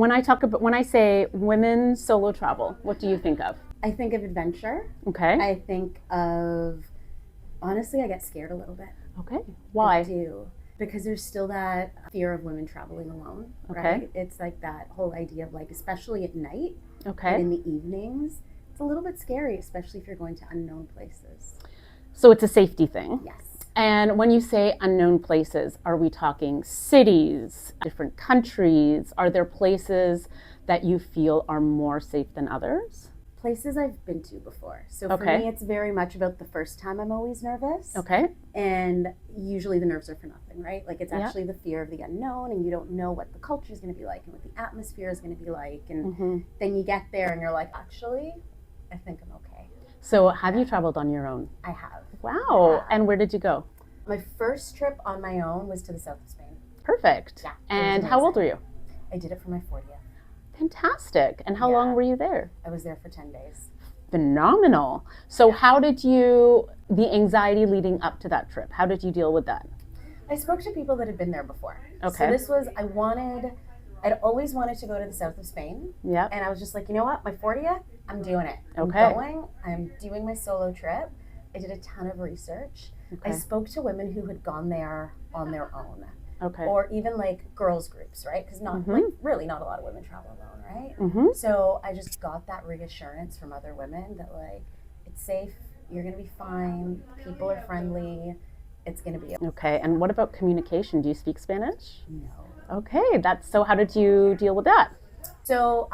When I say women solo travel, what do you think of? I think of adventure. Okay. I think of, honestly, I get scared a little bit. Okay. Why? I do. Because there's still that fear of women traveling alone, Okay. right? It's like that whole idea of like, especially at night Okay. and in the evenings, it's a little bit scary, especially if you're going to unknown places. So it's a safety thing. Yes. And when you say unknown places, are we talking cities, different countries? Are there places that you feel are more safe than others? Places I've been to before. So for Okay. me, it's very much about the first time I'm always nervous. Okay. And usually the nerves are for nothing, right? Like it's Yeah. actually the fear of the unknown, and you don't know what the culture is going to be like and what the atmosphere is going to be like. And then you get there and you're like, actually, I think I'm okay. So have you traveled on your own? I have. Wow. Yeah. And where did you go? My first trip on my own was to the south of Spain. Perfect. Yeah. And how old were you? I did it for my 40th. Fantastic. And how long were you there? I was there for 10 days. Phenomenal. So how did you, the anxiety leading up to that trip, how did you deal with that? I spoke to people that had been there before. Okay. So this was, I'd always wanted to go to the south of Spain. Yeah. And I was just like, you know what, my 40th, I'm doing it. Okay. I'm doing my solo trip. I did a ton of research. Okay. I spoke to women who had gone there on their own. Okay. Or even like girls groups, right? Because like really not a lot of women travel alone, right? Mm-hmm. So I just got that reassurance from other women that like, it's safe, you're gonna be fine, people are friendly, it's gonna be Okay. And what about communication? Do you speak Spanish? No. Okay. So how did you deal with that? So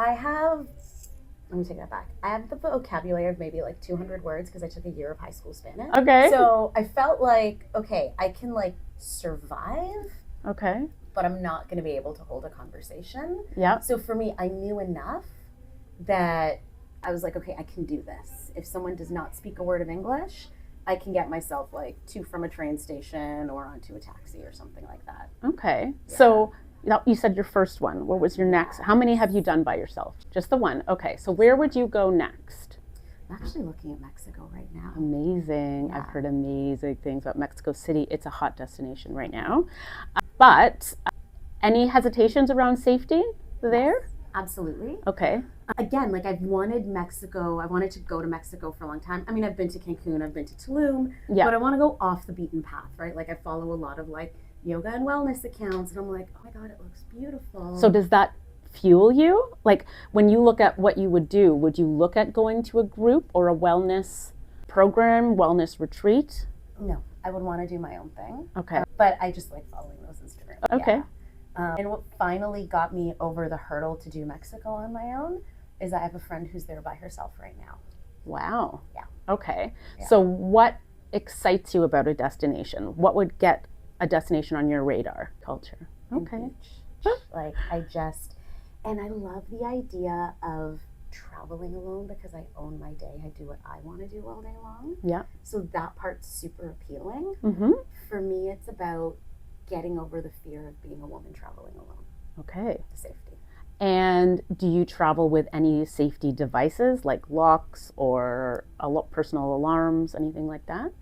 let me take that back. I have the vocabulary of maybe like 200 words because I took a year of high school Spanish. Okay. So I felt like, okay, I can like survive, Okay. but I'm not going to be able to hold a conversation. Yeah. So for me, I knew enough that I was like, okay, I can do this. If someone does not speak a word of English, I can get myself like to from a train station or onto a taxi or something like that. Okay. Yeah. So you said your first one. What was your next? How many have you done by yourself? Just the one. Okay. So where would you go next? I'm actually looking at Mexico right now. Amazing. Yeah. I've heard amazing things about Mexico City. It's a hot destination right now. But any hesitations around safety there? Yes, absolutely. Okay. Again, like I've wanted to go to Mexico for a long time. I mean, I've been to Cancun, I've been to Tulum, Yeah. but I want to go off the beaten path, right? Like I follow a lot of like yoga and wellness accounts, and I'm like, oh my God, it looks beautiful. So does that fuel you? Like when you look at what you would do, would you look at going to a group or a wellness program, wellness retreat? No, I would want to do my own thing. Okay. But I just like following those Instagram. Okay. Yeah. And what finally got me over the hurdle to do Mexico on my own is I have a friend who's there by herself right now. Wow. Yeah. Okay. Yeah. So what excites you about a destination? What would get a destination on your radar? Culture. Okay. Beach. Like and I love the idea of traveling alone because I own my day. I do what I want to do all day long. Yeah. So that part's super appealing. Mm-hmm. For me, it's about getting over the fear of being a woman traveling alone. Okay. The safety. And do you travel with any safety devices like locks or personal alarms, anything like that?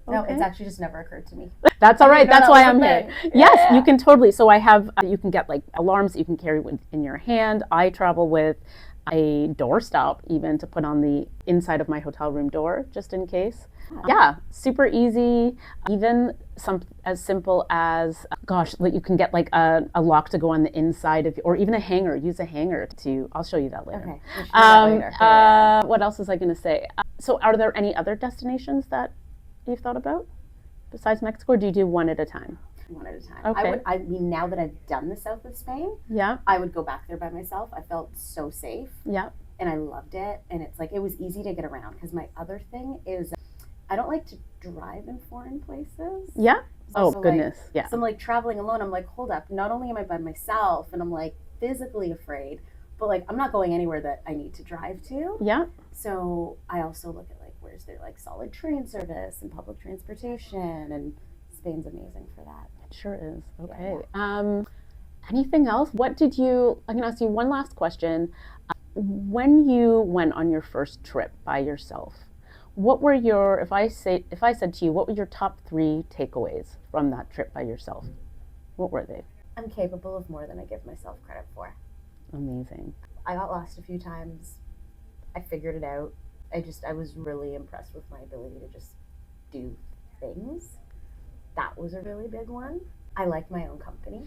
No, Okay. it's actually just never occurred to me. That's all right. No, That's that why was I'm a here. thing. Yes, Yeah. you can totally. So I have, you can get like alarms that you can carry in your hand. I travel with a doorstop even to put on the inside of my hotel room door, just in case. Yeah, super easy. Even as simple as, like you can get like a lock to go on the inside of, or even a hanger. Use a hanger to. I'll show you that later. Okay. We'll show that later. Yeah. What else was I going to say? So, are there any other destinations that you've thought about besides Mexico, or do you do one at a time? One at a time. Okay. I mean, now that I've done the south of Spain, Yeah. I would go back there by myself. I felt so safe. Yeah. And I loved it. And it's like, it was easy to get around. Because my other thing is, I don't like to drive in foreign places. Yeah. Oh, So, goodness. Like, yeah. So I'm like traveling alone. I'm like, hold up. Not only am I by myself and I'm like physically afraid, but like I'm not going anywhere that I need to drive to. Yeah. So I also look at like, where's there like solid train service and public transportation, and Spain's amazing for that. It sure is. Okay. Yeah. Anything else? I'm going to ask you one last question. When you went on your first trip by yourself, what were if I said to you, what were your top 3 takeaways from that trip by yourself? What were they? I'm capable of more than I give myself credit for. Amazing. I got lost a few times. I figured it out. I was really impressed with my ability to just do things. That was a really big one. I like my own company.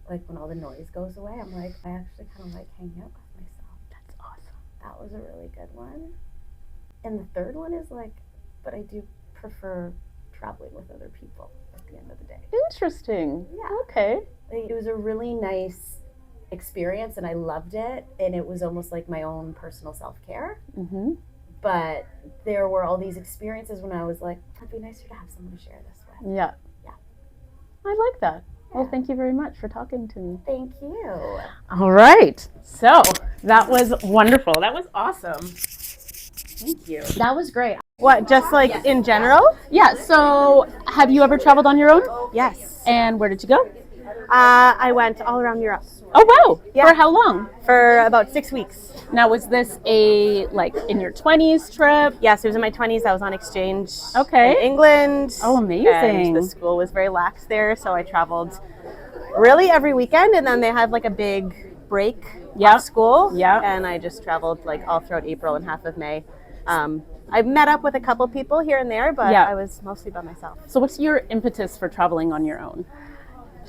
Like when all the noise goes away, I'm like, I actually kind of like hanging out with myself. That's awesome. That was a really good one. And the third one is like, but I do prefer traveling with other people at the end of the day. Interesting. Yeah. Okay. It was a really nice experience and I loved it. And it was almost like my own personal self-care. Mm-hmm. But there were all these experiences when I was like, it'd be nicer to have someone to share this with. Yeah. Yeah. I like that. Well, thank you very much for talking to me. Thank you. All right. So that was wonderful. That was awesome. Thank you. That was great. What, just like in general? Yeah. So have you ever traveled on your own? Yes. And where did you go? I went all around Europe Oh, wow. Yeah. For how long? for about 6 weeks. Now, was this a, like, in your 20s trip? Yes, it was in my 20s. I was on exchange Okay. in England. Oh, amazing. And the school was very lax there, so I traveled really every weekend, and then they had like a big break Yep. off school. Yep. And I just traveled like all throughout April and half of May. I met up with a couple people here and there, but Yeah. I was mostly by myself. So what's your impetus for traveling on your own?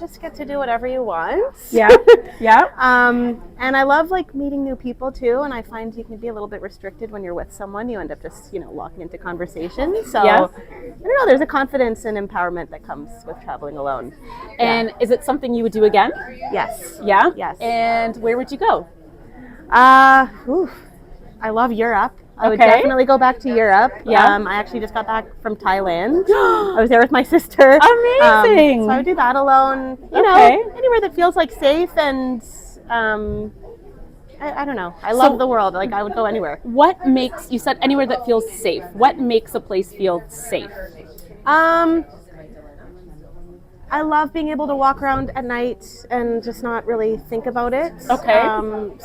Just get to do whatever you want. Yeah. Yeah. And I love like meeting new people too, and I find you can be a little bit restricted when you're with someone. You end up just, locking into conversation. So Yes. I don't know, there's a confidence and empowerment that comes with traveling alone. And is it something you would do again? Yes. Yeah? Yes. And where would you go? I love Europe. I would Okay. definitely go back to Europe. Yeah. I actually just got back from Thailand. I was there with my sister. Amazing. So I would do that alone. Okay. Anywhere that feels like safe and I don't know. I love the world. Like I would go anywhere. What makes, you said anywhere that feels safe. What makes a place feel safe? I love being able to walk around at night and just not really think about it. Okay.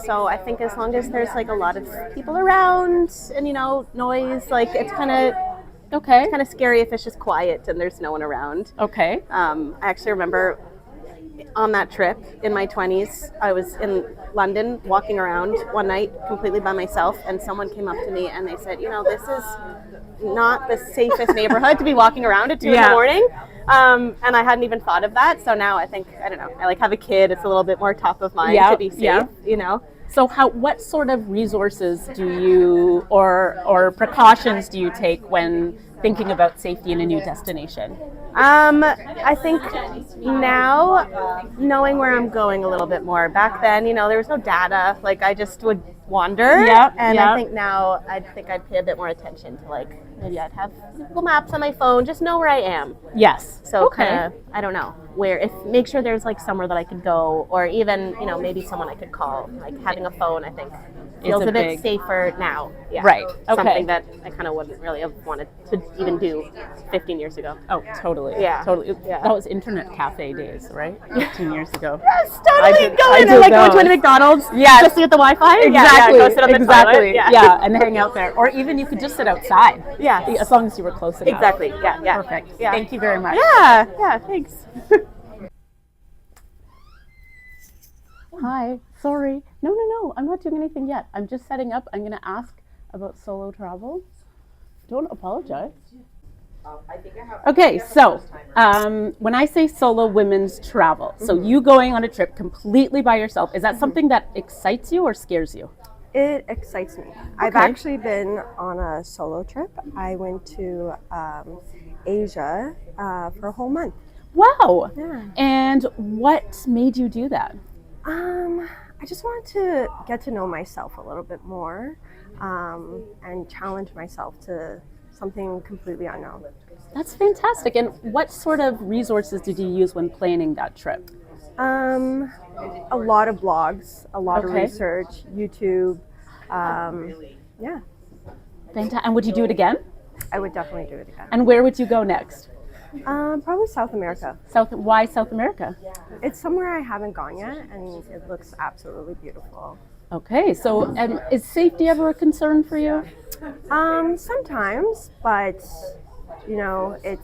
So I think as long as there's like a lot of people around and noise, like it's kind of scary if it's just quiet and there's no one around. Okay. I actually remember on that trip in my 20s, I was in London walking around one night completely by myself, and someone came up to me and they said, this is not the safest neighborhood to be walking around at 2 in the morning. And I hadn't even thought of that. So now I think, I don't know, I like have a kid. It's a little bit more top of mind to be safe, So what sort of resources do you, or precautions do you take when thinking about safety in a new destination? I think now knowing where I'm going a little bit more. Back then, there was no data. Like I just would wander. Yep, And yep. I think now I'd pay a bit more attention to like maybe I'd have Google Maps on my phone, just know where I am. Yes. So kind of, I don't know, make sure there's like somewhere that I could go, or even, maybe someone I could call. Like having a phone, I think feels a bit safer now. Yeah. Right. Okay. Something that I kind of wouldn't really have wanted to even do 15 years ago. Oh, totally. Yeah. Totally. Yeah. That was internet cafe days, right? 15 years ago. Yes, totally. I did Going to McDonald's just to get the Wi-Fi. Exactly. Go sit on the exactly. toilet. Yeah, and hang out there. Or even you could just sit outside. Yeah. As long as you were close enough. Exactly. Yeah. Perfect. Yeah. Thank you very much. Yeah. Thanks. Hi. Sorry. No. I'm not doing anything yet. I'm just setting up. I'm going to ask about solo travel. Don't apologize. Okay, so when I say solo women's travel, so you going on a trip completely by yourself, is that something that excites you or scares you? It excites me. I've actually been on a solo trip. I went to Asia for a whole month. Wow. Yeah. And what made you do that? I just wanted to get to know myself a little bit more and challenge myself to something completely unknown. That's fantastic. And what sort of resources did you use when planning that trip? A lot of blogs, a lot of research, YouTube. Yeah, Fantastic. And would you do it again? I would definitely do it again. And where would you go next? Probably South America. Why South America? It's somewhere I haven't gone yet, and it looks absolutely beautiful. Okay, so is safety ever a concern for you? Sometimes, but it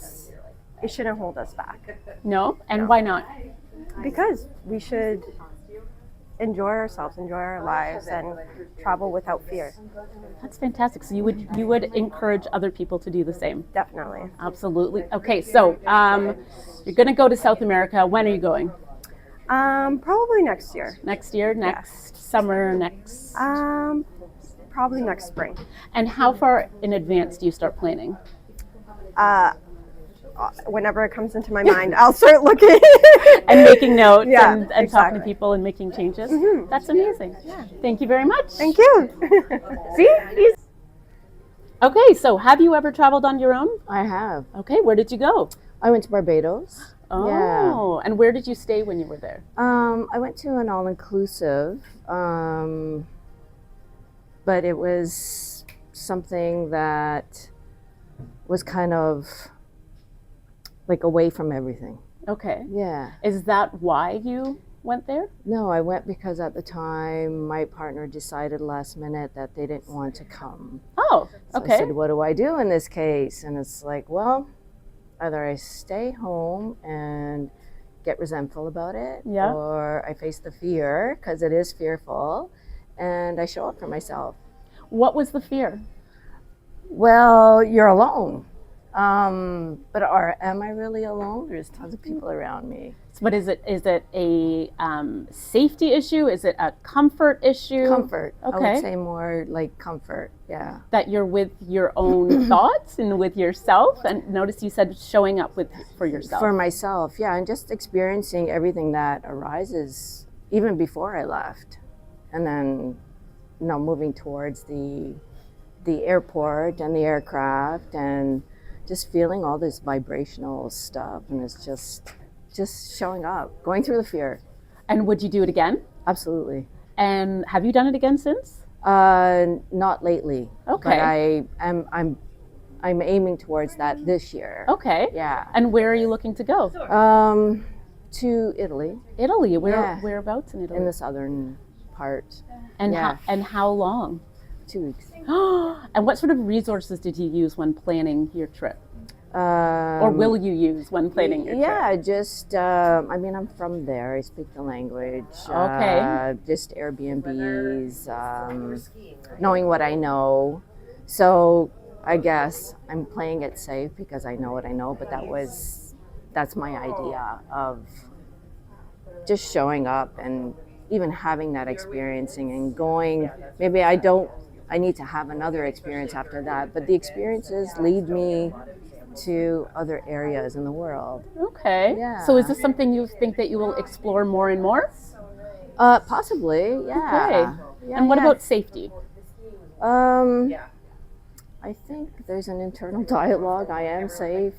shouldn't hold us back No? And why not? because we should enjoy ourselves, enjoy our lives, and travel without fear. That's fantastic. So you would encourage other people to do the same? Definitely. Absolutely. Okay, so you're going to go to South America. When are you going? Probably next year. Next year, next summer, next. Probably next spring. And how far in advance do you start planning? Whenever it comes into my mind, I'll start looking And making notes Yeah, and talking exactly. to people and making changes. That's amazing. Yeah. Thank you very much. Thank you. See? Okay, so have you ever traveled on your own? I have. Okay, where did you go? I went to Barbados. Oh, Yeah. and where did you stay when you were there? I went to an all-inclusive, but it was something that was kind of like away from everything. Okay. Yeah. Is that why you went there? No, I went because at the time my partner decided last minute that they didn't want to come. Oh, So okay. I said, what do I do in this case? And it's like, well, either I stay home and get resentful about it, Yeah. or I face the fear, because it is fearful, and I show up for myself. What was the fear? Well, you're alone. But am I really alone? There's tons of people around me. What is it? Is it a safety issue? Is it a comfort issue? Comfort. I Okay. would say more like comfort. Yeah. That you're with your own thoughts and with yourself. And notice you said showing up for yourself. For myself, yeah, and just experiencing everything that arises even before I left, and then, moving towards the airport and the aircraft, and just feeling all this vibrational stuff, and it's just showing up, going through the fear. And would you do it again? Absolutely. And have you done it again since? Not lately. Okay. But I'm aiming towards that this year. Okay. Yeah. And where are you looking to go? To Italy, Italy. Yeah. Whereabouts in Italy? in the southern part. and yeah. how long? 2 weeks. And what sort of resources did you use when planning your trip? Or will you use when planning your trip? Yeah, just, I'm from there. I speak the language. Okay. Just Airbnbs, knowing what I know. So I guess I'm playing it safe because I know what I know, but that's my idea of just showing up and even having that experiencing and going. Maybe I need to have another experience after that, but the experiences lead me to other areas in the world. Okay. Yeah. So is this something you think that you will explore more and more? Possibly, yeah. Okay. Yeah, And what yeah. about safety? I think there's an internal dialogue. I am safe.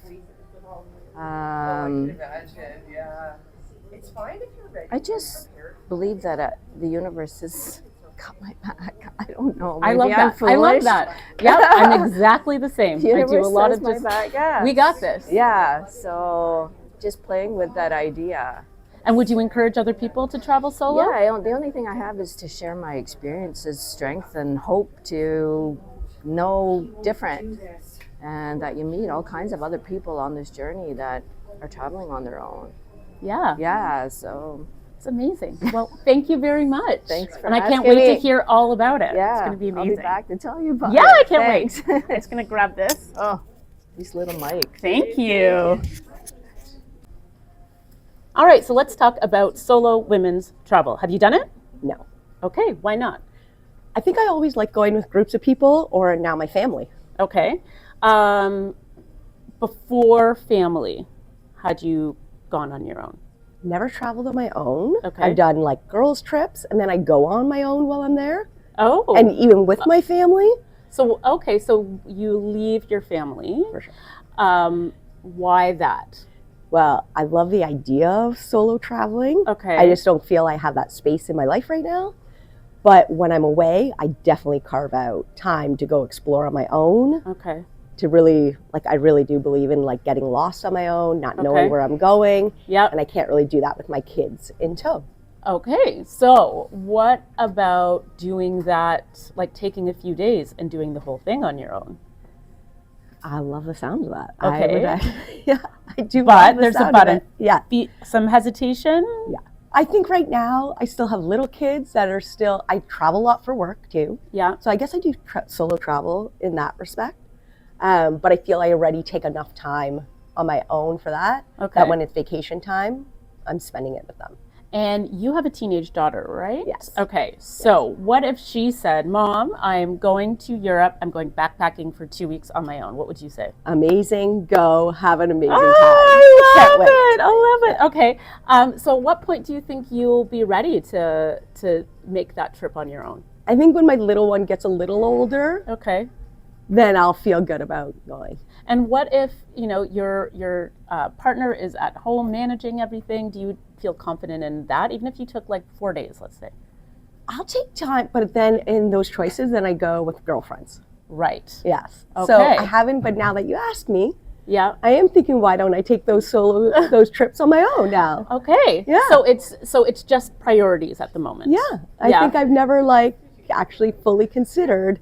I just believe that the universe has got my back. I don't know. I Maybe love I'm that. I love foolish. that. Yep, I'm exactly the same. The I do a universe lot has of my just, back. Yeah. we got this. Yeah. So just playing with that idea. And would you encourage other people to travel solo? Yeah. The only thing I have is to share my experiences, strength, and hope to know different, and that you meet all kinds of other people on this journey that are traveling on their own. Yeah. Yeah. So. It's amazing. Well, thank you very much. Thanks for And I can't asking wait to me. hear all about it. Yeah, It's going to be amazing. I'll be back to tell you about Yeah, it. I can't wait. Thanks. I'm just going to grab this. Oh, this little mic. Thank you. All right, so let's talk about solo women's travel. Have you done it? No. Okay, why not? I think I always like going with groups of people, or now my family. Okay. Before family, had you gone on your own? Never traveled on my own. Okay. I've done like girls' trips, and then I go on my own while I'm there, Oh. and even with my family. So, okay, so you leave your family. For sure. Why that? Well, I love the idea of solo traveling. Okay. I just don't feel I have that space in my life right now. But when I'm away, I definitely carve out time to go explore on my own. Okay. To really, I really do believe in getting lost on my own, not knowing Okay. where I'm going. Yep. And I can't really do that with my kids in tow. Okay, so what about doing that, like taking a few days and doing the whole thing on your own? I love the sound of that. Okay. Yeah, I do. But love the there's a sound but. of it. Yeah, Some hesitation? yeah. I think right now I still have little kids that are still, I travel a lot for work too. Yeah. So I guess I do solo travel in that respect. But I feel I already take enough time on my own for that. Okay. That when it's vacation time, I'm spending it with them. And you have a teenage daughter, right? Yes. Okay. So what if she said, Mom, I'm going to Europe. I'm going backpacking for 2 weeks on my own. What would you say? Amazing. Go have an amazing time. I Can't love wait. it. I love it. Okay. So at what point do you think you'll be ready to make that trip on your own? I think when my little one gets a little older, Okay. then I'll feel good about going. And what if, your partner is at home managing everything? Do you feel confident in that, even if you took like 4 days, let's say? I'll take time, but then in those choices, then I go with girlfriends. Right. Yes. Okay. So I haven't, but now that you asked me, Yeah. I am thinking, why don't I take those trips on my own now? Okay. Yeah. So it's just priorities at the moment. Yeah. I think I've never actually fully considered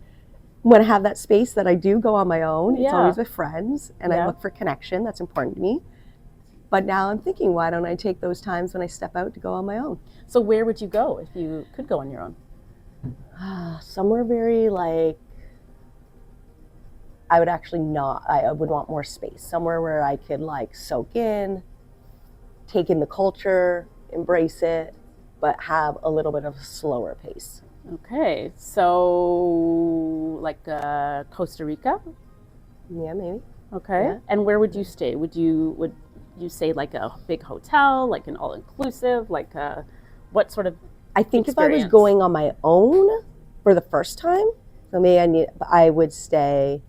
when I have that space that I do go on my own. It's Yeah. always with friends, and Yeah. I look for connection. That's important to me. But now I'm thinking, why don't I take those times when I step out to go on my own? So where would you go if you could go on your own? Somewhere very I would actually not, I would want more space. Somewhere where I could soak in, take in the culture, embrace it, but have a little bit of a slower pace. Okay. So like Costa Rica? Yeah, maybe. Okay. Yeah. And where would you stay? Would you say like a big hotel, like an all-inclusive, what sort of I think if I was experience? going on my own for the first time, so maybe I would stay,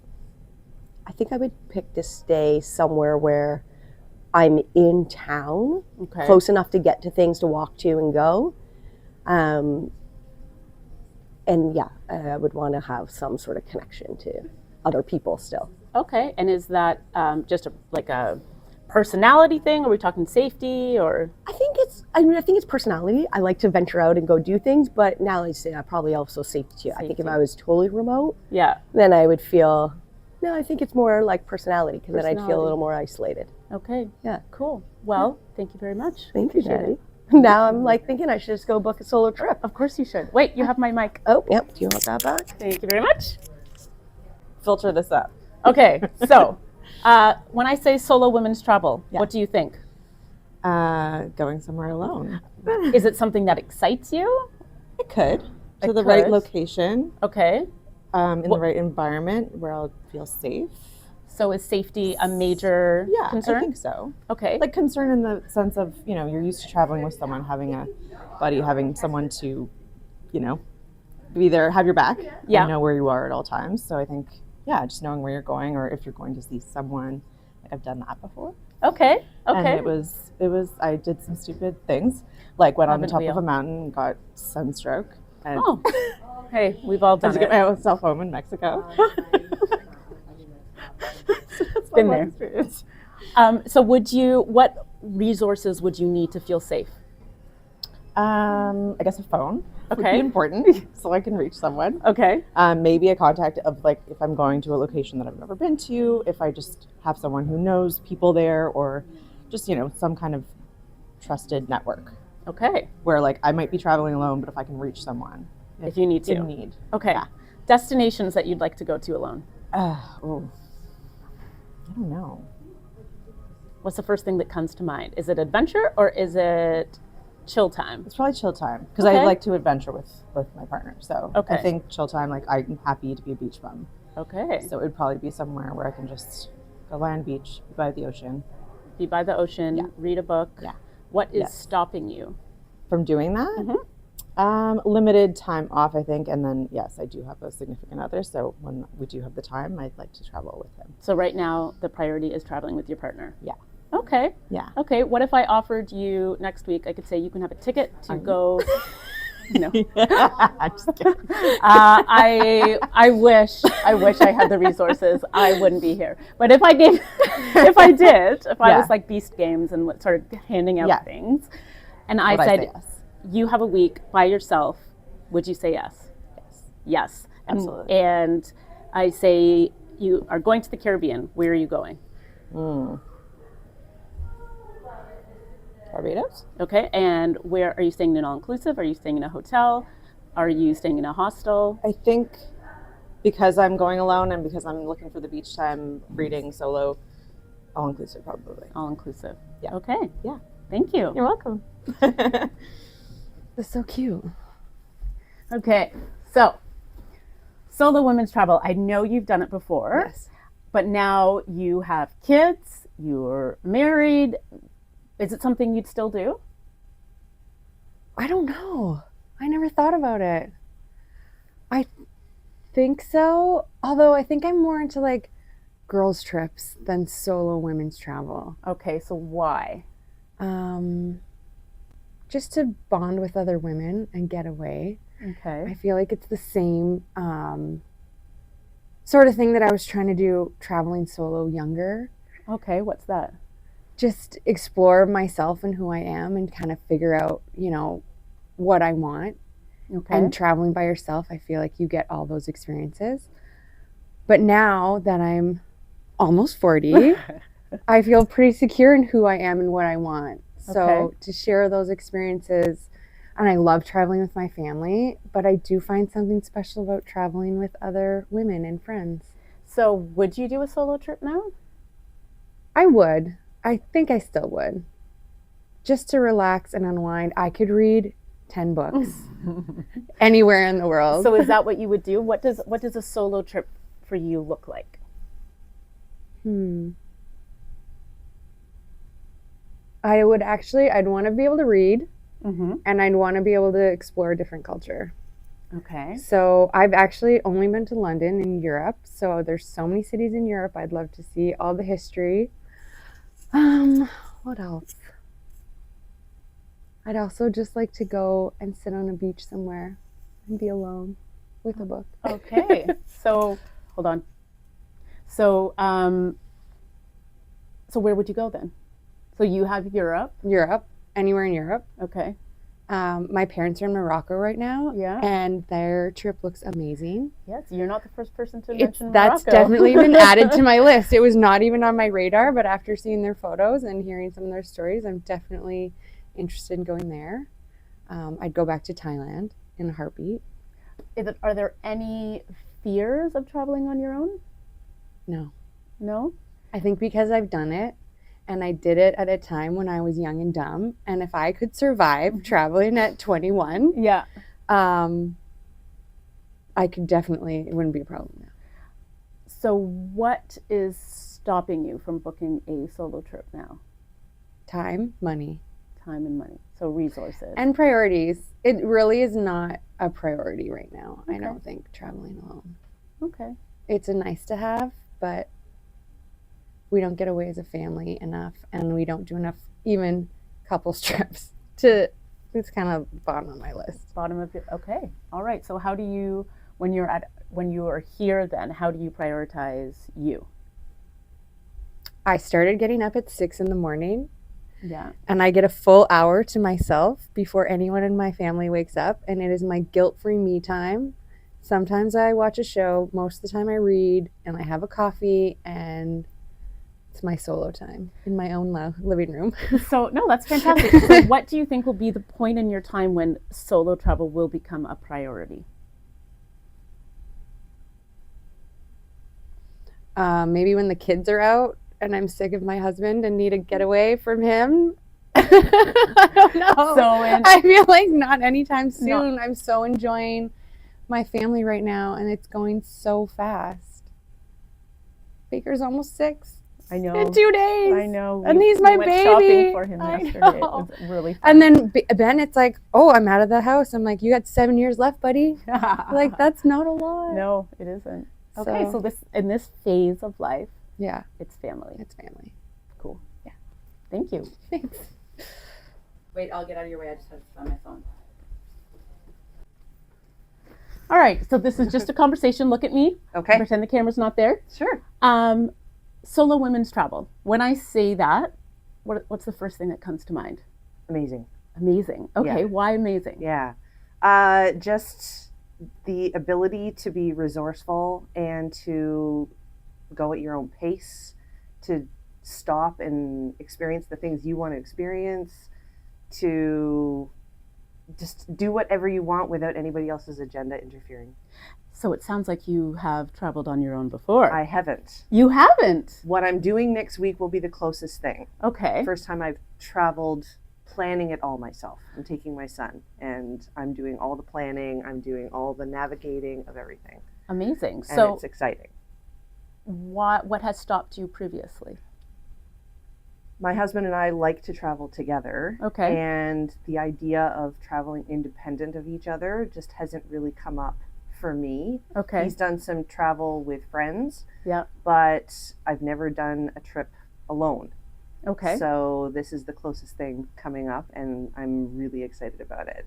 I think I would pick to stay somewhere where I'm in town, Okay. close enough to get to things to walk to and go. And yeah, I would want to have some sort of connection to other people still. Okay. And is that just a personality thing? Are we talking safety or? I think it's personality. I like to venture out and go do things, but now I say I probably also safety too. I think if Safety. I was totally remote, Yeah. then I would feel, no, I think it's more like personality, because then I'd feel a Personality. little more isolated. Okay. Yeah. Cool. Well, thank you very much. Thank you, Appreciate Daddy. it. Now I'm thinking I should just go book a solo trip. Of course you should. Wait, you have my mic. Oh, yep. Do you want that back? Thank you very much. Filter this up. Okay. So when I say solo women's travel, what do you think? Going somewhere alone. Is it something that excites you? I could. To It the right could. location, Okay. in the right environment where I'll feel safe. So is safety a major Yeah, concern? I think so. Okay. Like concern in the sense of, you're used to traveling with someone, having a buddy, having someone to, be there, have your back, Yeah. and know where you are at all times. So I think, just knowing where you're going, or if you're going to see someone, I've done that before. Okay. And Okay. it was, I did some stupid things, like went on the Haven't top we of a all? mountain and got sunstroke. And Oh. Hey, we've all I had done to get it. myself home in Mexico. So that's Been my there. experience. So what resources would you need to feel safe? I guess a phone would Okay. be important, so I can reach someone. Okay. Maybe a contact of if I'm going to a location that I've never been to, if I just have someone who knows people there, or just some kind of trusted network Okay. where I might be traveling alone, but if I can reach someone If you need to. in need. Okay. Yeah. Destinations that you'd like to go to alone. Oh, I don't know. What's the first thing that comes to mind? Is it adventure or is it chill time? It's probably chill time, because Okay. I like to adventure with my partner. So Okay. I think chill time, I'm happy to be a beach bum. Okay. So it would probably be somewhere where I can just go lie on the beach, be by the ocean. Be by the ocean, Yeah. read a book. Yeah. What is Yes. stopping you? From doing that, Mm-hmm. limited time off, I think. And then, yes, I do have a significant other. So when we do have the time, I'd like to travel with him. So right now the priority is traveling with your partner. Yeah. Okay. Yeah. Okay. What if I offered you next week? I could say you can have a ticket to go. No. Just kidding. I wish I had the resources. I wouldn't be here. But if I did, I was like Beast Games and started handing out Yeah. things, and I Would said, say yes? you have a week by yourself, would you say yes? Yes. Yes. Absolutely. And I say you are going to the Caribbean. Where are you going? Barbados. Okay, and where are you staying in all-inclusive? Are you staying in a hotel? Are you staying in a hostel? I think because I'm going alone and because I'm looking for the beach time, reading solo, all inclusive probably. All-inclusive. Yeah. Okay. Yeah. Thank you. You're welcome. That's so cute. Okay, so solo women's travel. I know you've done it before, Yes. but now you have kids, you're married. Is it something you'd still do? I don't know. I never thought about it. I think so. Although I think I'm more into like girls' trips than solo women's travel. Okay, so why? Just to bond with other women and get away. Okay. I feel like it's the same sort of thing that I was trying to do traveling solo younger. Okay, what's that? Just explore myself and who I am and kind of figure out, you know, what I want. Okay. And traveling by yourself, I feel like you get all those experiences. But now that I'm almost 40, I feel pretty secure in who I am and what I want. So Okay. to share those experiences, and I love traveling with my family, but I do find something special about traveling with other women and friends. So would you do a solo trip now? I would. I think I still would. Just to relax and unwind. I could read 10 books anywhere in the world. So is that what you would do? What does a solo trip for you look like? I'd want to be able to read, Mm-hmm. and I'd want to be able to explore a different culture. Okay. So I've actually only been to London in Europe. So there's so many cities in Europe. I'd love to see all the history. What else? I'd also just like to go and sit on a beach somewhere and be alone with a book. Okay. So hold on. So so where would you go then? So you have Europe. Europe, anywhere in Europe. Okay. My parents are in Morocco right now. Yeah. And their trip looks amazing. Yes, you're not the first person to mention That's Morocco. definitely been added to my list. It was not even on my radar, but after seeing their photos and hearing some of their stories, I'm definitely interested in going there. I'd go back to Thailand in a heartbeat. Are there any fears of traveling on your own? No. No? I think because I've done it, and I did it at a time when I was young and dumb, and if I could survive traveling at 21, Yeah. I could definitely, it wouldn't be a problem now. So what is stopping you from booking a solo trip now? Time, money, Time and money. So resources. and priorities. It really is not a priority right now. I Okay. don't think traveling alone. Okay. It's a nice to have, but we don't get away as a family enough, and we don't do enough even couples trips to, it's kind of bottom of my list. Bottom of your, okay. All right. So how do you, when you are here then, how do you prioritize you? I started getting up at 6 in the morning, Yeah. and I get a full hour to myself before anyone in my family wakes up, and it is my guilt-free me time. Sometimes I watch a show, most of the time I read, and I have a coffee, and it's my solo time in my own living room. So no, that's fantastic. So what do you think will be the point in your time when solo travel will become a priority? Maybe when the kids are out and I'm sick of my husband and need to get away from him. I don't know. I feel like not anytime soon. I'm so enjoying my family right now, and it's going so fast. Baker's almost 6. I know. In 2 days. I know. And he's my went baby. shopping for him I yesterday. It know. was really fun. And then Ben, it's like, oh, I'm out of the house. I'm like, you got 7 years left, buddy. Like, that's not a lot. No, it isn't. Okay, So- so this in this phase of life, Yeah, it's family. it's family. Cool. Yeah. Thank you. Thanks. Wait, I'll get out of your way. I just have to find my phone. All right, so this is just a conversation. Look at me. Okay. Pretend the camera's not there. Sure. Solo women's travel. When I say that, what's the first thing that comes to mind? Amazing. Amazing. Okay, Yeah. why amazing? Yeah. Just the ability to be resourceful and to go at your own pace, to stop and experience the things you want to experience, to just do whatever you want without anybody else's agenda interfering. So it sounds like you have traveled on your own before. I haven't. You haven't? What I'm doing next week will be the closest thing. Okay. First time I've traveled planning it all myself. I'm taking my son and I'm doing all the planning, I'm doing all the navigating of everything. Amazing. And So it's exciting. what has stopped you previously? My husband and I like to travel together. Okay. And the idea of traveling independent of each other just hasn't really come up for me. Okay. He's done some travel with friends, Yeah. but I've never done a trip alone. Okay. So this is the closest thing coming up, and I'm really excited about it.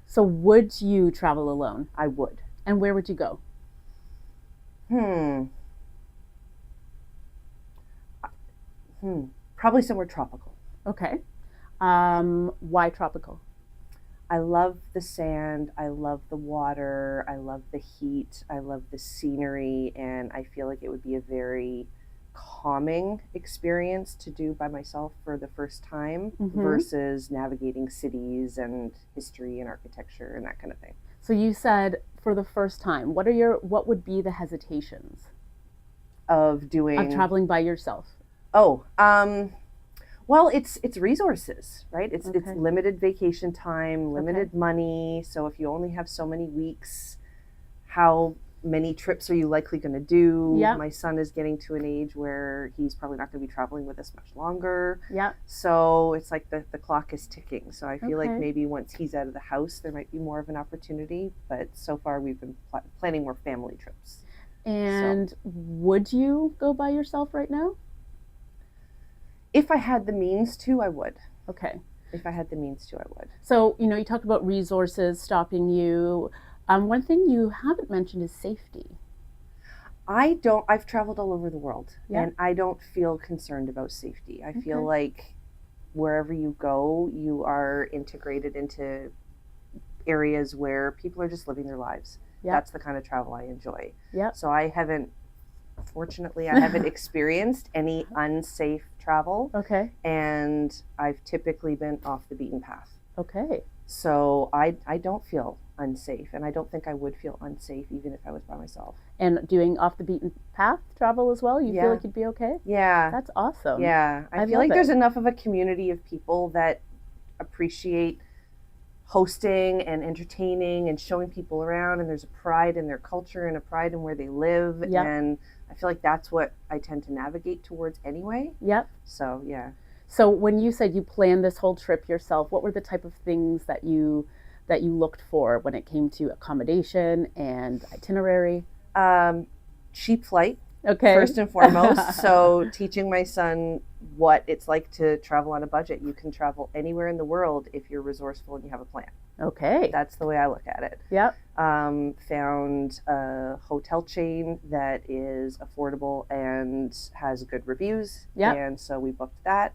So would you travel alone? I would. And where would you go? Probably somewhere tropical. Okay. Why tropical? I love the sand. I love the water. I love the heat. I love the scenery, and I feel like it would be a very calming experience to do by myself for the first time versus navigating cities and history and architecture and that kind of thing. So you said for the first time. What would be the hesitations Of doing of traveling by yourself? Well, it's resources, right? It's Okay. limited vacation time, limited money. So if you only have so many weeks, how many trips are you likely going to do? Yeah. My son is getting to an age where he's probably not going to be traveling with us much longer. Yeah. So it's like the clock is ticking. So I feel like Okay. maybe once he's out of the house, there might be more of an opportunity. But so far, we've been planning more family trips. And would you go by yourself right now? If I had the means to, I would. Okay. If I had the means to, I would. So, you talked about resources stopping you. One thing you haven't mentioned is safety. I've traveled all over the world, Yeah. and I don't feel concerned about safety. I feel Okay. like wherever you go, you are integrated into areas where people are just living their lives. Yeah. That's the kind of travel I enjoy. Yeah. So fortunately, I haven't experienced any unsafe travel, Okay. and I've typically been off the beaten path. Okay. So I don't feel unsafe, and I don't think I would feel unsafe even if I was by myself. And doing off the beaten path travel as well? You Yeah. feel like you'd be okay? Yeah. That's awesome. Yeah, I feel love like it. there's enough of a community of people that appreciate hosting and entertaining and showing people around, and there's a pride in their culture and a pride in where they live. Yep. And I feel like that's what I tend to navigate towards anyway. Yep. So yeah. So when you said you planned this whole trip yourself, what were the type of things that you looked for when it came to accommodation and itinerary? Cheap flight, Okay. first and foremost. So teaching my son what it's like to travel on a budget. You can travel anywhere in the world if you're resourceful and you have a plan. Okay. That's the way I look at it. Yep. Found a hotel chain that is affordable and has good reviews. Yep. And so we booked that.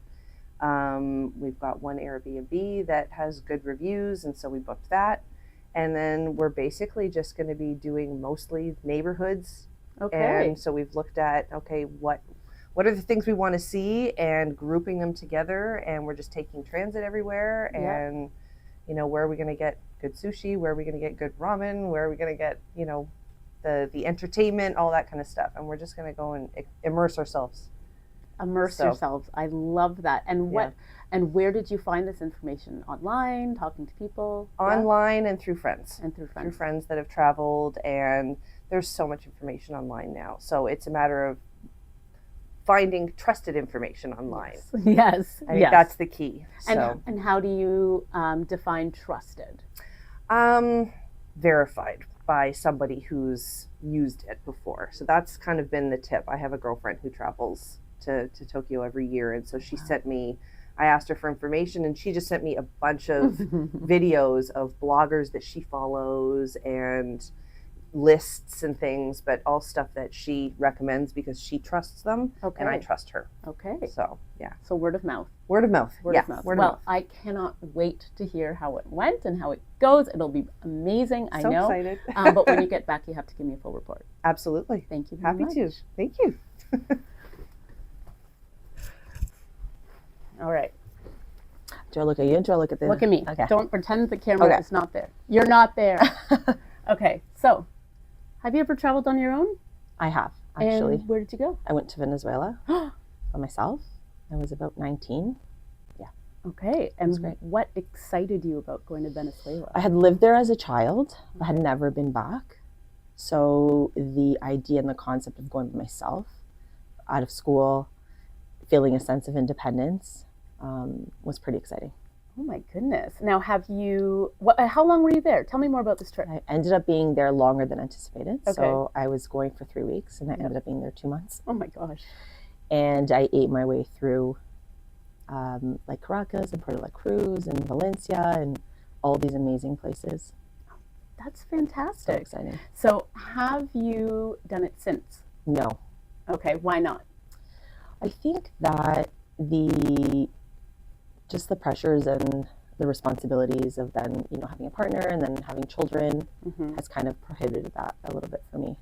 We've got one Airbnb that has good reviews, and so we booked that. And then we're basically just going to be doing mostly neighborhoods. Okay. And so we've looked at, okay, what are the things we want to see and grouping them together, and we're just taking transit everywhere. Yep. And where are we going to get good sushi? Where are we going to get good ramen? Where are we going to get, the entertainment, all that kind of stuff. And we're just going to go and immerse ourselves. Immerse yourselves. I love that. And and where did you find this information? Online, talking to people? Online and through friends. And through friends. Through friends that have traveled, and there's so much information online now. So it's a matter of finding trusted information online. Yes. I think that's the key. And how do you define trusted? Verified by somebody who's used it before. So that's kind of been the tip. I have a girlfriend who travels to Tokyo every year, and so she sent me, I asked her for information, and she just sent me a bunch of videos of bloggers that she follows and lists and things, but all stuff that she recommends because she trusts them, and I trust her. Okay. So yeah. So word of mouth. Word of mouth. Word of mouth. Well, I cannot wait to hear how it went and how it goes. It'll be amazing. I So know. excited. But when you get back, you have to give me a full report. Absolutely. Thank you very Happy much. to. Thank you. All right. Do I look at you? Do I look at the? Look at me. Okay. Don't pretend the camera Okay. is not there. You're not there. Okay, so have you ever traveled on your own? I have, actually. And where did you go? I went to Venezuela by myself. I was about 19. Okay, and great. what excited you about going to Venezuela? I had lived there as a child, but had never been back. So the idea and the concept of going by myself, out of school, feeling a sense of independence, was pretty exciting. Oh my goodness. Now how long were you there? Tell me more about this trip. I ended up being there longer than anticipated. Okay. So I was going for 3 weeks, and I ended up being there 2 months. Oh my gosh. And I ate my way through like Caracas and Puerto La Cruz and Valencia and all these amazing places. That's So fantastic. exciting. So have you done it since? No. Okay, why not? I think that the pressures and the responsibilities of then, having a partner and then having children has kind of prohibited that a little bit for me.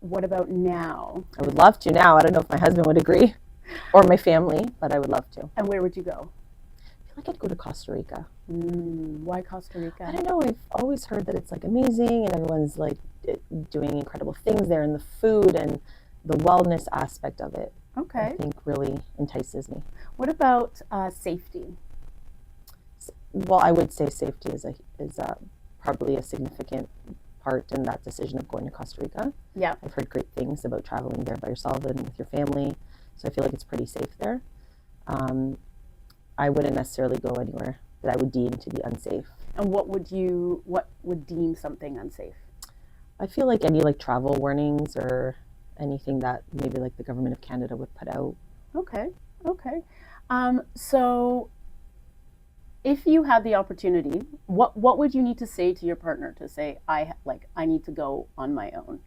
What about now? I would love to now. I don't know if my husband would agree or my family, but I would love to. And where would you go? I feel like I'd go to Costa Rica. Why Costa Rica? I don't know. I've always heard that it's like amazing and everyone's like doing incredible things there, and the food and the wellness aspect of it, Okay. I think really entices me. What about safety? Well, I would say safety is probably a significant part in that decision of going to Costa Rica. Yeah. I've heard great things about traveling there by yourself and with your family, so I feel like it's pretty safe there. I wouldn't necessarily go anywhere that I would deem to be unsafe. And what would deem something unsafe? I feel like any like travel warnings or anything that maybe like the government of Canada would put out. Okay. So if you had the opportunity, what would you need to say to your partner to say, I need to go on my own?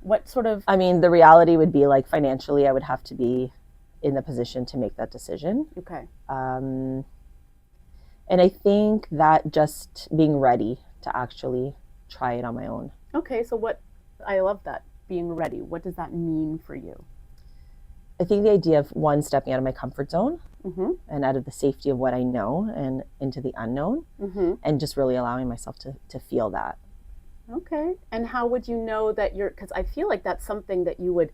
What sort of... I mean, the reality would be like financially, I would have to be in the position to make that decision. Okay. And I think that just being ready to actually try it on my own. Okay, so I love that, being ready. What does that mean for you? I think the idea of stepping out of my comfort zone and out of the safety of what I know and into the unknown, and just really allowing myself to feel that. Okay. And how would you know that because I feel like that's something that you would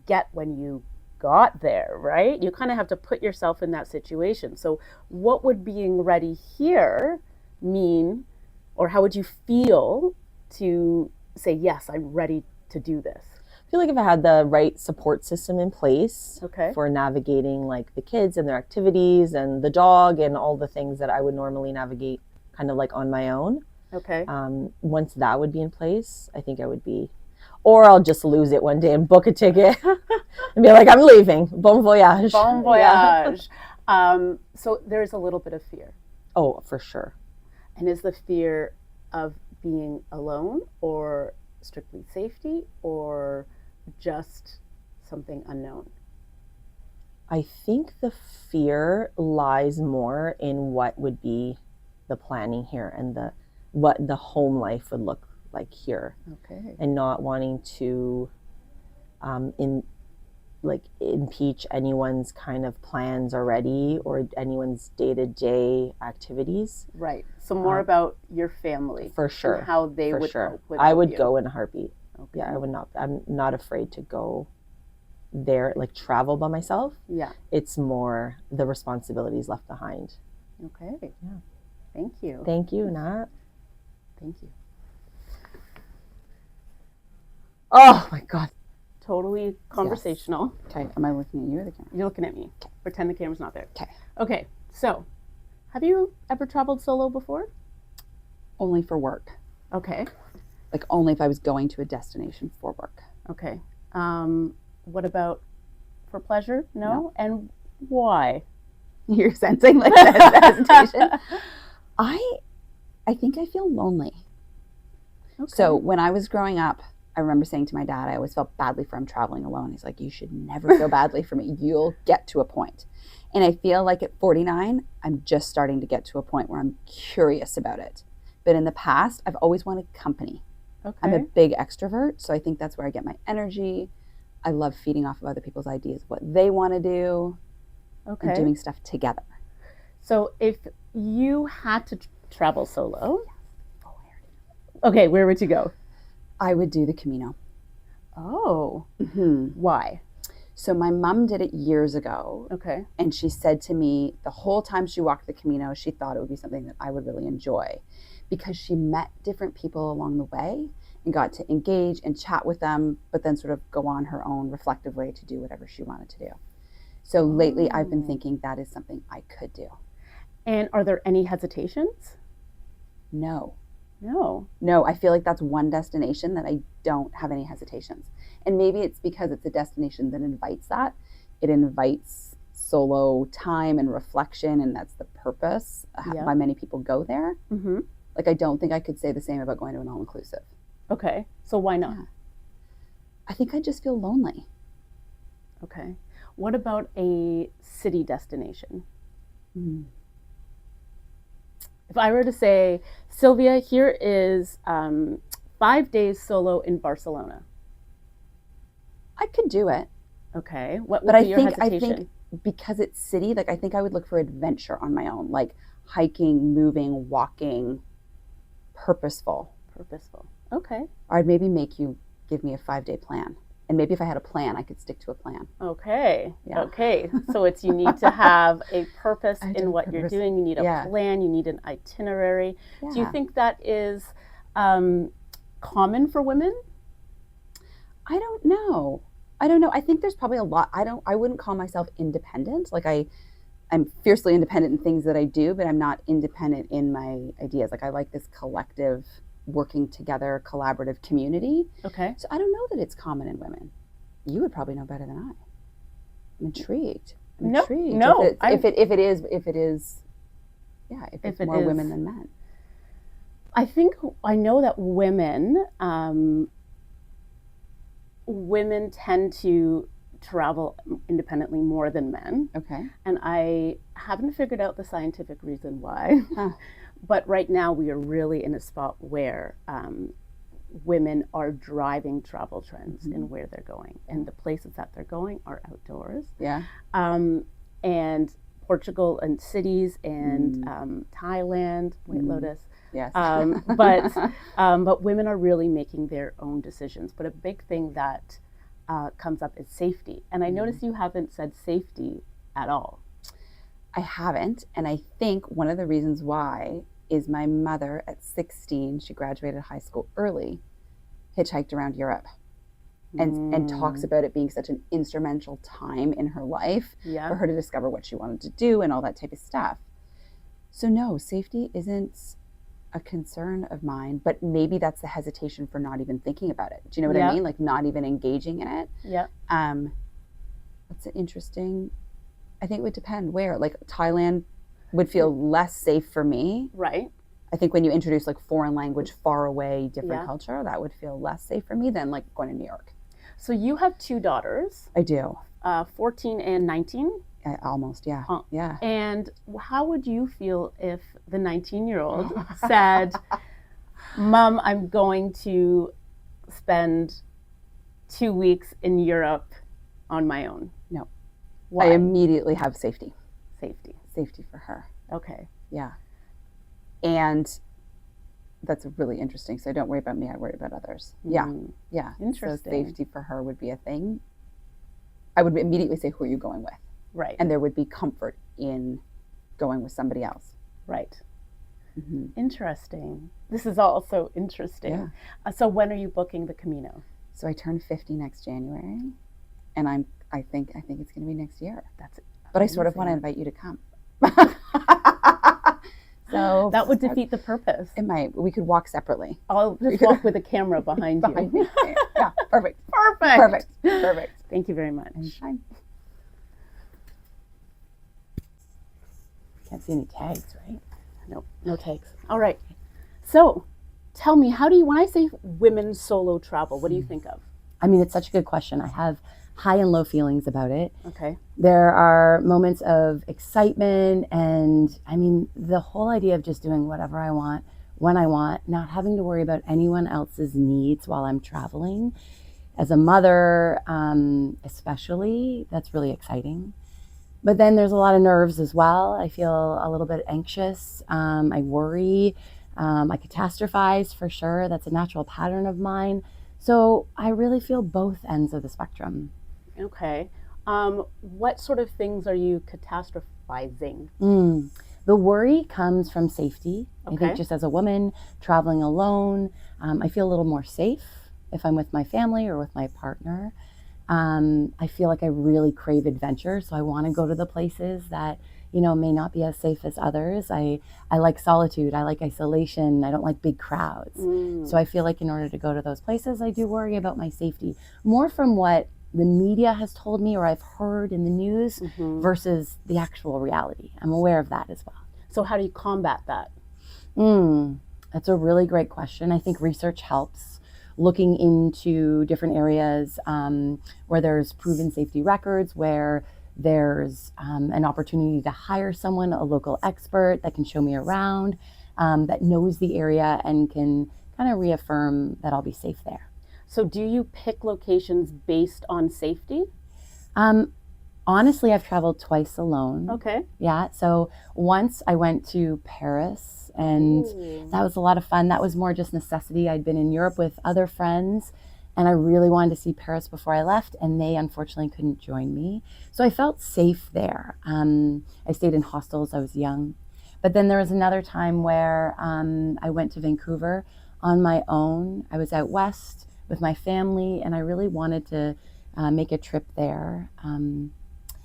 get when you got there, right? You kind of have to put yourself in that situation. So what would being ready here mean, or how would you feel to say, yes, I'm ready to do this? I feel like if I had the right support system in place Okay. for navigating like the kids and their activities and the dog and all the things that I would normally navigate kind of like on my own. Okay. Once that would be in place, I think I would be, or I'll just lose it one day and book a ticket and be like, I'm leaving. Bon voyage. Bon voyage. Yeah. So there's a little bit of fear. Oh, for sure. And is the fear of being alone, or strictly safety, or just something unknown? I think the fear lies more in what would be the planning here and what the home life would look like here. Okay. And not wanting to impeach anyone's kind of plans already or anyone's day-to-day activities. Right. So more about your family. For sure. And how they for would sure. cope with I would you. go in a heartbeat. Okay. Yeah, I'm not afraid to go there, like travel by myself. Yeah. It's more the responsibilities left behind. Okay. Yeah. Thank you. Thank you, Nat. Thank you. Oh my God. Totally conversational. Okay, am I looking at you or the camera? You're looking at me. Pretend the camera's not there. Okay. Okay. So, have you ever traveled solo before? Only for work. Okay. Like only if I was going to a destination for work. Okay. What about for pleasure? No? No. And why? You're sensing like that hesitation. I think I feel lonely. Okay. So when I was growing up, I remember saying to my dad, I always felt badly for him traveling alone. He's like, you should never feel badly for me. You'll get to a point. And I feel like at 49, I'm just starting to get to a point where I'm curious about it. But in the past, I've always wanted company. Okay. I'm a big extrovert, so I think that's where I get my energy. I love feeding off of other people's ideas, what they want to do, Okay. and doing stuff together. So if you had to travel solo, okay, where would you go? I would do the Camino. Oh, Mm-hmm. why? So my mom did it years ago. Okay. And she said to me the whole time she walked the Camino, she thought it would be something that I would really enjoy because she met different people along the way and got to engage and chat with them, but then sort of go on her own reflective way to do whatever she wanted to do. So lately I've been thinking that is something I could do. And are there any hesitations? No. No. I feel like that's one destination that I don't have any hesitations. And maybe it's because it's a destination that invites that. It invites solo time and reflection, and that's the purpose why many people go there. Mm-hmm. Like, I don't think I could say the same about going to an all-inclusive. Okay. So why not? Yeah. I think I just feel lonely. Okay. What about a city destination? Mm. If I were to say, Sylvia, here is 5 days solo in Barcelona. I could do it. Okay. What would But be your hesitation? I think because it's city, like, I think I would look for adventure on my own, like hiking, moving, walking, purposeful. Purposeful. Okay. Or I'd maybe make you give me a 5-day plan. And maybe if I had a plan, I could stick to a plan. Okay. Yeah. Okay. So it's, you need to have a purpose I do in what you're purpose. doing. You need a Yeah. plan. You need an itinerary. Yeah. Do you think that is common for women? I don't know. I think there's probably a lot. I wouldn't call myself independent. Like, I'm fiercely independent in things that I do, but I'm not independent in my ideas. Like, I like this collective, working together, collaborative community. Okay. So I don't know that it's common in women. You would probably know better than I. I'm intrigued. No. If it is, yeah, if it's more women than men. I think I know that women tend to travel independently more than men. Okay. And I haven't figured out the scientific reason why. Huh. But right now we are really in a spot where women are driving travel trends in where they're going. And the places that they're going are outdoors. Yeah. And Portugal and cities and Thailand, White Lotus. Yes. But women are really making their own decisions. But a big thing that comes up is safety. And I notice you haven't said safety at all. I haven't. And I think one of the reasons why is my mother at 16, she graduated high school early, hitchhiked around Europe and talks about it being such an instrumental time in her life for her to discover what she wanted to do and all that type of stuff. So no, safety isn't a concern of mine, but maybe that's the hesitation for not even thinking about it. Do you know what I mean? Like, not even engaging in it. Yeah. That's interesting. I think it would depend where. Like, Thailand would feel less safe for me. Right. I think when you introduce like foreign language, far away, different culture, that would feel less safe for me than like going to New York. So you have 2 daughters. I do. 14 and 19. Almost, yeah. Yeah. And how would you feel if the 19-year-old said, Mom, I'm going to spend 2 weeks in Europe on my own? No. Why? I immediately have safety. Safety for her. Okay. Yeah. And that's really interesting. So I don't worry about me, I worry about others. Yeah. Interesting. So safety for her would be a thing. I would immediately say, who are you going with? Right. And there would be comfort in going with somebody else. Right. Mm-hmm. Interesting. This is also interesting. Yeah. So when are you booking the Camino? So I turn 50 next January, and I think it's going to be next year. That's it. But I sort of want to invite you to come. So that would defeat the purpose. It might. We could walk separately. I'll just walk with a camera behind you. Me. Yeah, perfect. Perfect. Thank you very much. Anytime. Can't see any tags, right? Nope, no tags. All right. So tell me, when I say women solo travel, what do you think of? I mean, it's such a good question. I have high and low feelings about it. Okay. There are moments of excitement, and I mean, the whole idea of just doing whatever I want, when I want, not having to worry about anyone else's needs while I'm traveling. As a mother, especially, that's really exciting. But then there's a lot of nerves as well. I feel a little bit anxious. I worry. I catastrophize for sure. That's a natural pattern of mine. So I really feel both ends of the spectrum. Okay. What sort of things are you catastrophizing? The worry comes from safety. I Okay. think just as a woman traveling alone, I feel a little more safe if I'm with my family or with my partner. I feel like I really crave adventure, so I want to go to the places that, may not be as safe as others. I like solitude. I like isolation. I don't like big crowds. So I feel like in order to go to those places, I do worry about my safety, more from what the media has told me or I've heard in the news versus the actual reality. I'm aware of that as well. So how do you combat that? That's a really great question. I think research helps. Looking into different areas where there's proven safety records, where there's an opportunity to hire someone, a local expert that can show me around, that knows the area and can kind of reaffirm that I'll be safe there. So do you pick locations based on safety? Honestly, I've traveled twice alone. Okay. Yeah. So once I went to Paris, and that was a lot of fun. That was more just necessity. I'd been in Europe with other friends, and I really wanted to see Paris before I left, and they unfortunately couldn't join me. So I felt safe there. I stayed in hostels. I was young. But then there was another time where I went to Vancouver on my own. I was out west with my family, and I really wanted to make a trip there. And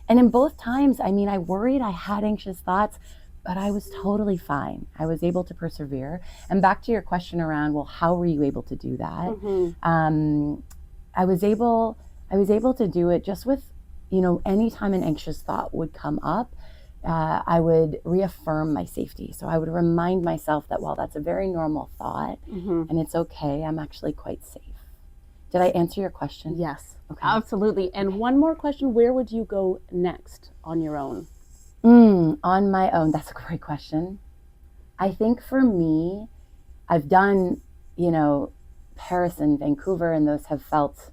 in both times, I worried, I had anxious thoughts, but I was totally fine. I was able to persevere. And back to your question around, well, how were you able to do that? I was able to do it just with, anytime an anxious thought would come up, I would reaffirm my safety. So I would remind myself that, well, that's a very normal thought and it's okay. I'm actually quite safe. Did I answer your question? Yes, Okay. absolutely. And one more question, where would you go next on your own? On my own, that's a great question. I think for me, I've done, Paris and Vancouver, and those have felt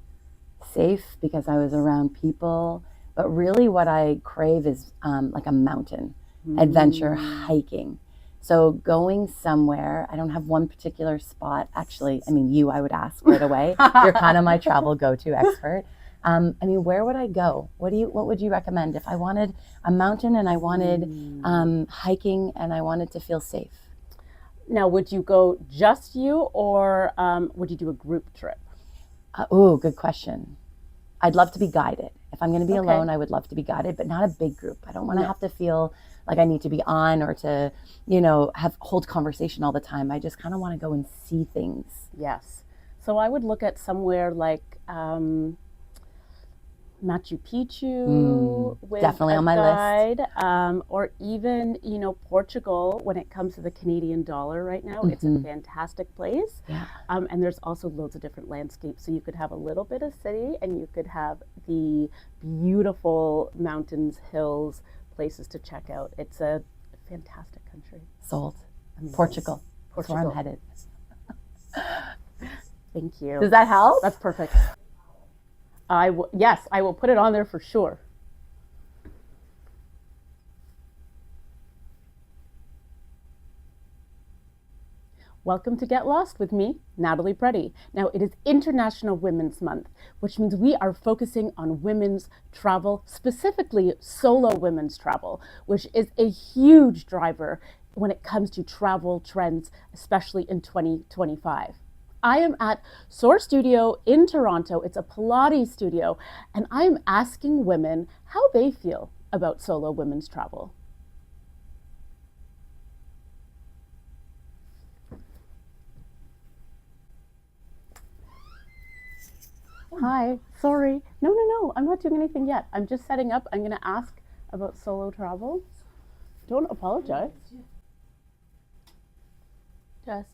safe because I was around people. But really what I crave is like a mountain adventure, hiking. So going somewhere, I don't have one particular spot. Actually, I would ask right away. You're kind of my travel go-to expert. Where would I go? What would you recommend if I wanted a mountain and I wanted hiking and I wanted to feel safe? Now, would you go just you, or would you do a group trip? Good question. I'd love to be guided. If I'm going to be Okay. alone, I would love to be guided, but not a big group. I don't want to have to feel like I need to be on or to, hold conversation all the time. I just kind of want to go and see things. Yes. So I would look at somewhere like Machu Picchu with definitely a on my list. guide, or even, Portugal. When it comes to the Canadian dollar right now, it's a fantastic place. Yeah. And there's also loads of different landscapes. So you could have a little bit of city, and you could have the beautiful mountains, hills, places to check out. It's a fantastic country. Sold. Amazing. Portugal. That's where I'm headed. Thank you. Does that help? That's perfect. Yes, I will put it on there for sure. Welcome to Get Lost with me, Natalie Preddie. Now, it is International Women's Month, which means we are focusing on women's travel, specifically solo women's travel, which is a huge driver when it comes to travel trends, especially in 2025. I am at Soar Studio in Toronto. It's a Pilates studio, and I am asking women how they feel about solo women's travel. Hi, sorry. No, I'm not doing anything yet. I'm just setting up. I'm gonna ask about solo travel. Don't apologize. Test.